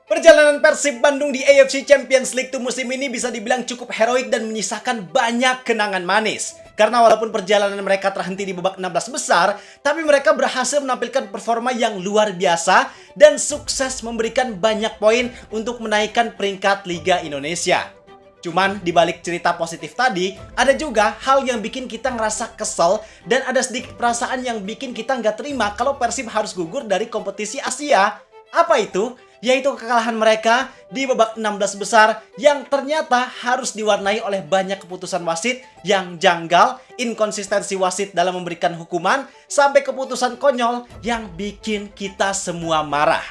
Perjalanan Persib Bandung di AFC Champions League musim ini bisa dibilang cukup heroik dan menyisakan banyak kenangan manis. Karena walaupun perjalanan mereka terhenti di babak 16 besar, tapi mereka berhasil menampilkan performa yang luar biasa dan sukses memberikan banyak poin untuk menaikkan peringkat Liga Indonesia. Cuman di balik cerita positif tadi, ada juga hal yang bikin kita ngerasa kesel dan ada sedikit perasaan yang bikin kita nggak terima kalau Persib harus gugur dari kompetisi Asia. Apa itu? Yaitu kekalahan mereka di babak 16 besar yang ternyata harus diwarnai oleh banyak keputusan wasit yang janggal, inkonsistensi wasit dalam memberikan hukuman, sampai keputusan konyol yang bikin kita semua marah.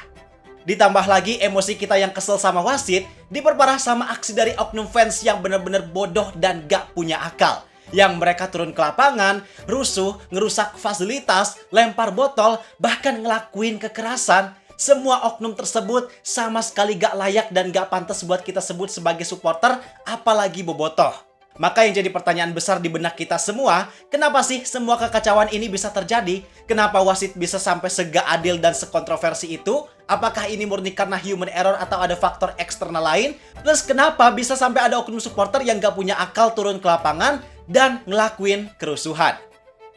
Ditambah lagi emosi kita yang kesel sama wasit, diperparah sama aksi dari oknum fans yang benar-benar bodoh dan gak punya akal. Yang mereka turun ke lapangan, rusuh, ngerusak fasilitas, lempar botol, bahkan ngelakuin kekerasan. Semua oknum tersebut sama sekali gak layak dan gak pantas buat kita sebut sebagai supporter, apalagi bobotoh. Maka yang jadi pertanyaan besar di benak kita semua, kenapa sih semua kekacauan ini bisa terjadi? Kenapa wasit bisa sampai sega adil dan sekontroversi itu? Apakah ini murni karena human error atau ada faktor eksternal lain? Plus kenapa bisa sampai ada oknum supporter yang gak punya akal turun ke lapangan dan ngelakuin kerusuhan?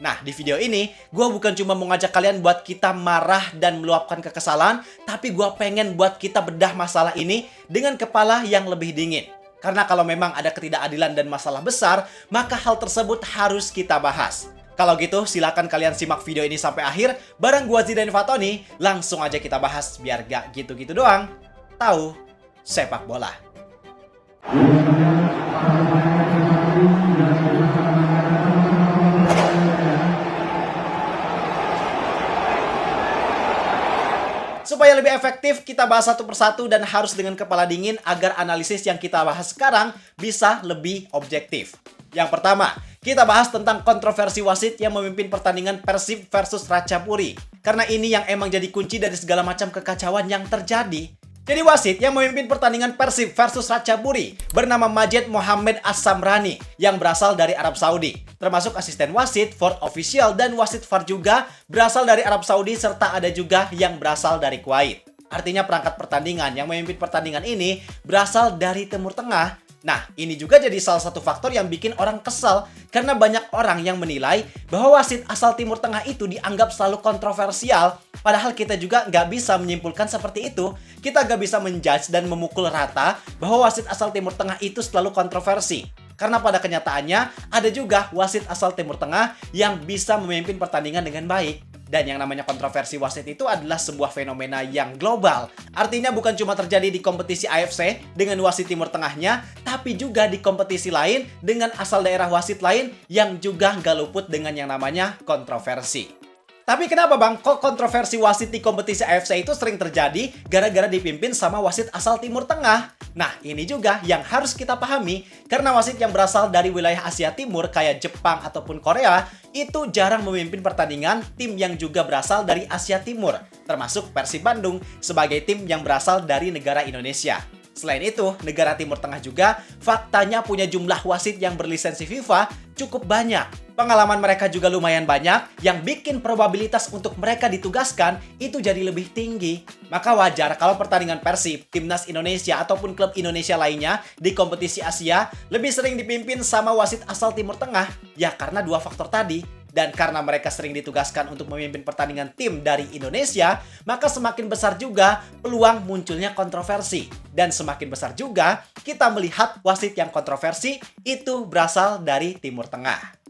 Nah, di video ini, gue bukan cuma mau ngajak kalian buat kita marah dan meluapkan kekesalan, tapi gue pengen buat kita bedah masalah ini dengan kepala yang lebih dingin. Karena kalau memang ada ketidakadilan dan masalah besar, maka hal tersebut harus kita bahas. Kalau gitu, silakan kalian simak video ini sampai akhir, bareng gue Zidan Fatoni, langsung aja kita bahas biar gak gitu-gitu doang. Tahu sepak bola. Supaya lebih efektif, kita bahas satu persatu dan harus dengan kepala dingin agar analisis yang kita bahas sekarang bisa lebih objektif. Yang pertama, kita bahas tentang kontroversi wasit yang memimpin pertandingan Persib versus Ratchaburi. Karena ini yang emang jadi kunci dari segala macam kekacauan yang terjadi. Jadi wasit yang memimpin pertandingan Persib versus Ratchaburi bernama Majed Mohammed As-Samrani yang berasal dari Arab Saudi. Termasuk asisten wasit, fourth official, dan wasit VAR juga berasal dari Arab Saudi serta ada juga yang berasal dari Kuwait. Artinya perangkat pertandingan yang memimpin pertandingan ini berasal dari Timur Tengah. Nah, ini juga jadi salah satu faktor yang bikin orang kesal karena banyak orang yang menilai bahwa wasit asal Timur Tengah itu dianggap selalu kontroversial. Padahal kita juga nggak bisa menyimpulkan seperti itu. Kita nggak bisa menjudge dan memukul rata bahwa wasit asal Timur Tengah itu selalu kontroversi. Karena pada kenyataannya ada juga wasit asal Timur Tengah yang bisa memimpin pertandingan dengan baik. Dan yang namanya kontroversi wasit itu adalah sebuah fenomena yang global. Artinya bukan cuma terjadi di kompetisi AFC dengan wasit Timur Tengahnya, tapi juga di kompetisi lain dengan asal daerah wasit lain yang juga nggak luput dengan yang namanya kontroversi. Tapi kenapa bang, kok kontroversi wasit di kompetisi AFC itu sering terjadi gara-gara dipimpin sama wasit asal Timur Tengah? Nah, ini juga yang harus kita pahami, karena wasit yang berasal dari wilayah Asia Timur kayak Jepang ataupun Korea, itu jarang memimpin pertandingan tim yang juga berasal dari Asia Timur, termasuk Persib Bandung sebagai tim yang berasal dari negara Indonesia. Selain itu, negara Timur Tengah juga faktanya punya jumlah wasit yang berlisensi FIFA cukup banyak. Pengalaman mereka juga lumayan banyak, yang bikin probabilitas untuk mereka ditugaskan itu jadi lebih tinggi. Maka wajar kalau pertandingan Persib, Timnas Indonesia, ataupun klub Indonesia lainnya di kompetisi Asia lebih sering dipimpin sama wasit asal Timur Tengah. Ya karena dua faktor tadi. Dan karena mereka sering ditugaskan untuk memimpin pertandingan tim dari Indonesia, maka semakin besar juga peluang munculnya kontroversi. Dan semakin besar juga kita melihat wasit yang kontroversi itu berasal dari Timur Tengah.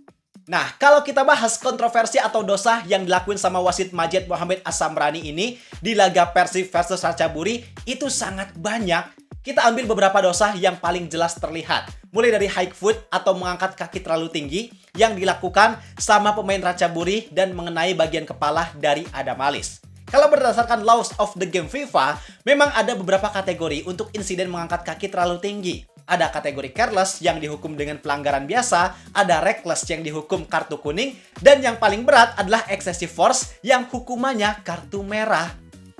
Nah, kalau kita bahas kontroversi atau dosa yang dilakuin sama wasit Majed Mohammed As-Samrani ini di laga Persib versus Ratchaburi itu sangat banyak. Kita ambil beberapa dosa yang paling jelas terlihat. Mulai dari high foot atau mengangkat kaki terlalu tinggi yang dilakukan sama pemain Ratchaburi dan mengenai bagian kepala dari Adam Alis. Kalau berdasarkan laws of the game FIFA, memang ada beberapa kategori untuk insiden mengangkat kaki terlalu tinggi. Ada kategori careless yang dihukum dengan pelanggaran biasa, ada reckless yang dihukum kartu kuning, dan yang paling berat adalah excessive force yang hukumannya kartu merah.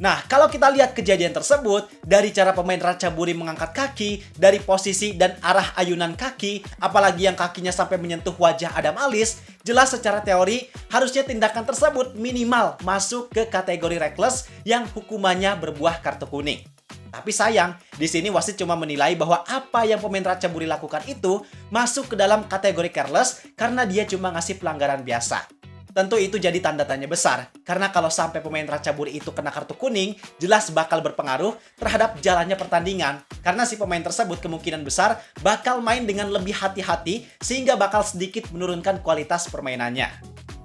Nah, kalau kita lihat kejadian tersebut, dari cara pemain Ratchaburi mengangkat kaki, dari posisi dan arah ayunan kaki, apalagi yang kakinya sampai menyentuh wajah Adam Alis, jelas secara teori harusnya tindakan tersebut minimal masuk ke kategori reckless yang hukumannya berbuah kartu kuning. Tapi sayang, di sini wasit cuma menilai bahwa apa yang pemain Ratchaburi lakukan itu masuk ke dalam kategori careless karena dia cuma ngasih pelanggaran biasa. Tentu itu jadi tanda tanya besar, karena kalau sampai pemain Ratchaburi itu kena kartu kuning, jelas bakal berpengaruh terhadap jalannya pertandingan. Karena si pemain tersebut kemungkinan besar bakal main dengan lebih hati-hati, sehingga bakal sedikit menurunkan kualitas permainannya.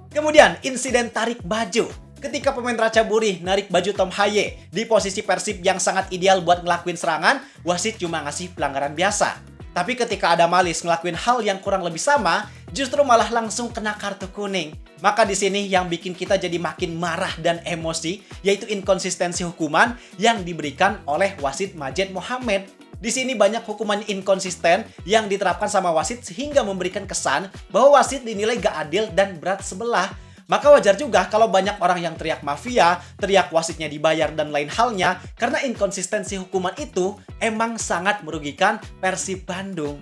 Kemudian, insiden tarik baju. Ketika pemain Ratchaburi narik baju Tom Haye di posisi Persib yang sangat ideal buat ngelakuin serangan, wasit cuma ngasih pelanggaran biasa. Tapi ketika ada Malis ngelakuin hal yang kurang lebih sama, justru malah langsung kena kartu kuning. Maka di sini yang bikin kita jadi makin marah dan emosi, yaitu inkonsistensi hukuman yang diberikan oleh wasit Majed Mohamed. Di sini banyak hukuman inkonsisten yang diterapkan sama wasit sehingga memberikan kesan bahwa wasit dinilai gak adil dan berat sebelah. Maka wajar juga kalau banyak orang yang teriak mafia, teriak wasitnya dibayar dan lain halnya, karena inkonsistensi hukuman itu emang sangat merugikan Persib Bandung.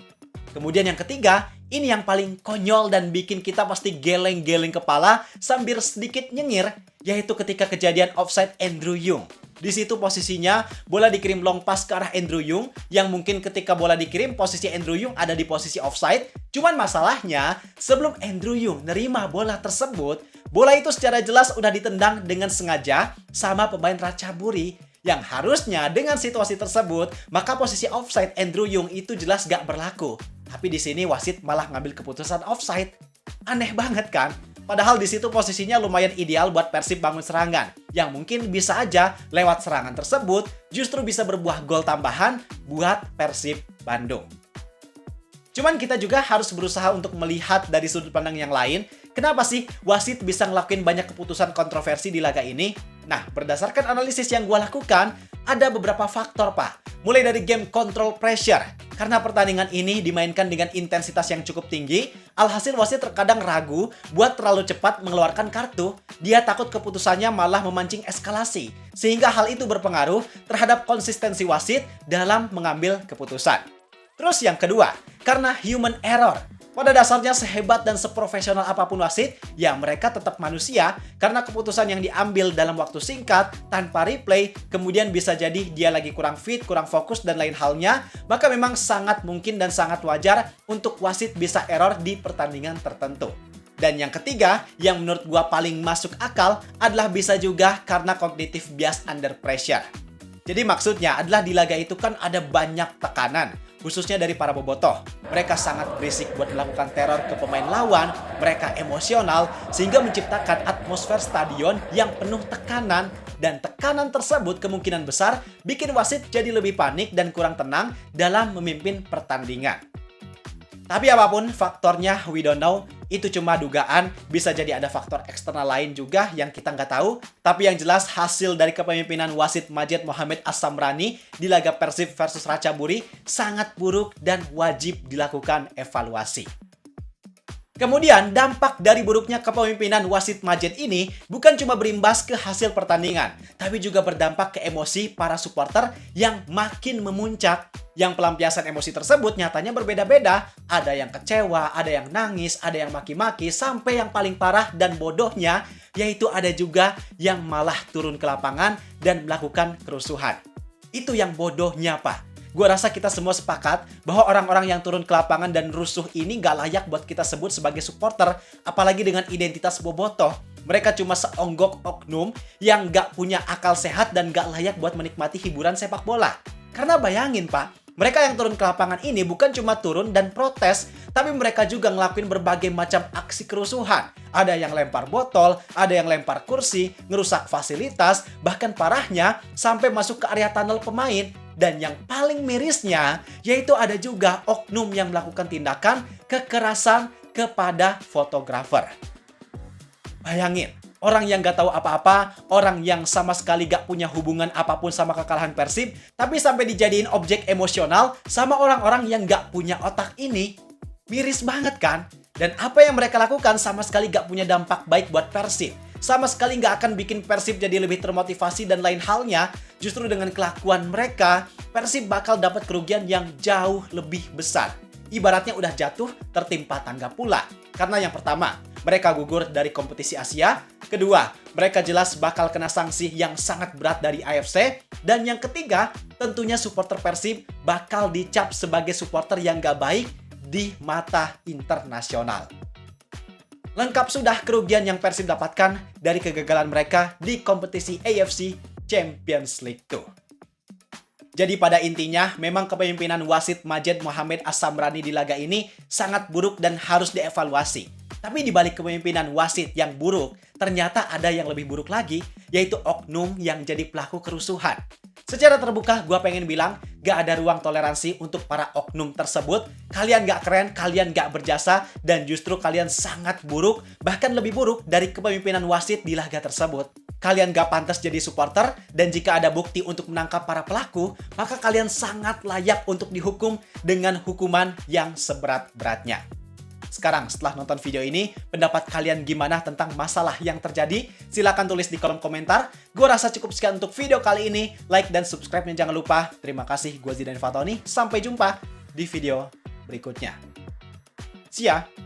Kemudian yang ketiga, ini yang paling konyol dan bikin kita pasti geleng-geleng kepala sambil sedikit nyengir, yaitu ketika kejadian offside Andrew Yung. Di situ posisinya bola dikirim long pass ke arah Andrew Yung, yang mungkin ketika bola dikirim posisi Andrew Yung ada di posisi offside. Cuman masalahnya, sebelum Andrew Yung nerima bola tersebut, bola itu secara jelas udah ditendang dengan sengaja sama pemain Ratchaburi. Yang harusnya dengan situasi tersebut, maka posisi offside Andrew Yung itu jelas gak berlaku. Tapi di sini wasit malah ngambil keputusan offside. Aneh banget kan? Padahal di situ posisinya lumayan ideal buat Persib bangun serangan, yang mungkin bisa aja lewat serangan tersebut justru bisa berbuah gol tambahan buat Persib Bandung. Cuman kita juga harus berusaha untuk melihat dari sudut pandang yang lain, kenapa sih wasit bisa ngelakuin banyak keputusan kontroversi di laga ini? Nah, berdasarkan analisis yang gue lakukan, ada beberapa faktor, Pak. Mulai dari game control pressure. Karena pertandingan ini dimainkan dengan intensitas yang cukup tinggi, alhasil wasit terkadang ragu buat terlalu cepat mengeluarkan kartu. Dia takut keputusannya malah memancing eskalasi. Sehingga hal itu berpengaruh terhadap konsistensi wasit dalam mengambil keputusan. Terus yang kedua, karena human error. Pada dasarnya sehebat dan seprofesional apapun wasit, ya mereka tetap manusia karena keputusan yang diambil dalam waktu singkat, tanpa replay, kemudian bisa jadi dia lagi kurang fit, kurang fokus, dan lain halnya, maka memang sangat mungkin dan sangat wajar untuk wasit bisa error di pertandingan tertentu. Dan yang ketiga, yang menurut gua paling masuk akal adalah bisa juga karena cognitive bias under pressure. Jadi maksudnya adalah di laga itu kan ada banyak tekanan, khususnya dari para bobotoh. Mereka sangat berisik buat melakukan teror ke pemain lawan, mereka emosional, sehingga menciptakan atmosfer stadion yang penuh tekanan. Dan tekanan tersebut kemungkinan besar bikin wasit jadi lebih panik dan kurang tenang dalam memimpin pertandingan. Tapi apapun faktornya, we don't know. Itu cuma dugaan, bisa jadi ada faktor eksternal lain juga yang kita nggak tahu. Tapi yang jelas hasil dari kepemimpinan wasit Majed Mohamed As-Samrani di laga Persib versus Ratchaburi sangat buruk dan wajib dilakukan evaluasi. Kemudian, dampak dari buruknya kepemimpinan wasit Majed ini bukan cuma berimbas ke hasil pertandingan, tapi juga berdampak ke emosi para supporter yang makin memuncak. Yang pelampiasan emosi tersebut nyatanya berbeda-beda. Ada yang kecewa, ada yang nangis, ada yang maki-maki, sampai yang paling parah dan bodohnya, yaitu ada juga yang malah turun ke lapangan dan melakukan kerusuhan. Itu yang bodohnya, Pak. Gue rasa kita semua sepakat bahwa orang-orang yang turun ke lapangan dan rusuh ini gak layak buat kita sebut sebagai supporter, apalagi dengan identitas bobotoh. Mereka cuma seonggok oknum yang gak punya akal sehat dan gak layak buat menikmati hiburan sepak bola. Karena bayangin, Pak, mereka yang turun ke lapangan ini bukan cuma turun dan protes, tapi mereka juga ngelakuin berbagai macam aksi kerusuhan. Ada yang lempar botol, ada yang lempar kursi, ngerusak fasilitas, bahkan parahnya sampai masuk ke area tunnel pemain. Dan yang paling mirisnya, yaitu ada juga oknum yang melakukan tindakan kekerasan kepada fotografer. Bayangin, orang yang gak tahu apa-apa, orang yang sama sekali gak punya hubungan apapun sama kekalahan Persib, tapi sampai dijadiin objek emosional sama orang-orang yang gak punya otak ini. Miris banget kan? Dan apa yang mereka lakukan sama sekali gak punya dampak baik buat Persib. Sama sekali gak akan bikin Persib jadi lebih termotivasi dan lain halnya. Justru dengan kelakuan mereka, Persib bakal dapat kerugian yang jauh lebih besar. Ibaratnya udah jatuh, tertimpa tangga pula. Karena yang pertama, mereka gugur dari kompetisi Asia. Kedua, mereka jelas bakal kena sanksi yang sangat berat dari AFC. Dan yang ketiga, tentunya supporter Persib bakal dicap sebagai supporter yang gak baik di mata internasional. Lengkap sudah kerugian yang Persib dapatkan dari kegagalan mereka di kompetisi AFC Champions League 2. Jadi pada intinya, memang kepemimpinan wasit Majed Mohamed As-Samrani di laga ini sangat buruk dan harus dievaluasi. Tapi di balik kepemimpinan wasit yang buruk, ternyata ada yang lebih buruk lagi, yaitu oknum yang jadi pelaku kerusuhan. Secara terbuka, gue pengen bilang, gak ada ruang toleransi untuk para oknum tersebut. Kalian gak keren, kalian gak berjasa, dan justru kalian sangat buruk, bahkan lebih buruk dari kepemimpinan wasit di laga tersebut. Kalian gak pantas jadi supporter, dan jika ada bukti untuk menangkap para pelaku, maka kalian sangat layak untuk dihukum dengan hukuman yang seberat-beratnya. Sekarang setelah nonton video ini, pendapat kalian gimana tentang masalah yang terjadi? Silahkan tulis di kolom komentar. Gue rasa cukup sekian untuk video kali ini. Like dan subscribe-nya jangan lupa. Terima kasih, gue Zidan Fatoni. Sampai jumpa di video berikutnya. See ya!